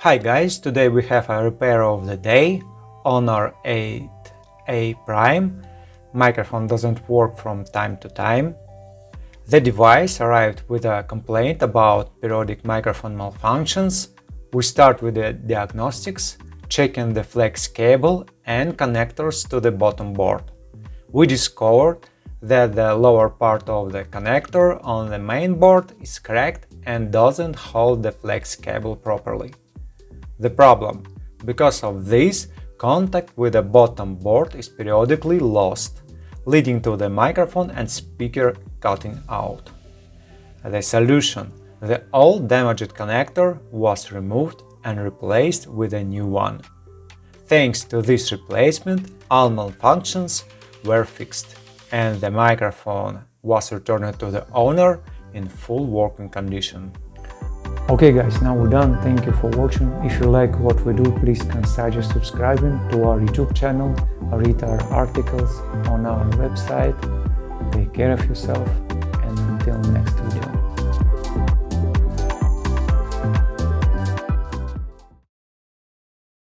Hi guys, today we have a repair of the day. Honor 8A Prime. Microphone doesn't work from time to time. The device arrived with a complaint about periodic microphone malfunctions. We start with the diagnostics, checking the flex cable and connectors to the bottom board. We discovered that the lower part of the connector on the main board is cracked and doesn't hold the flex cable properly. The problem: because of this, contact with the bottom board is periodically lost, leading to the microphone and speaker cutting out. The solution: the old damaged connector was removed and replaced with a new one. Thanks to this replacement, all malfunctions were fixed, and the microphone was returned to the owner in full working condition. Okay guys, now we're done. Thank you for watching. If you like what we do, please consider subscribing to our YouTube channel, read our articles on our website. Take care of yourself, and until next video.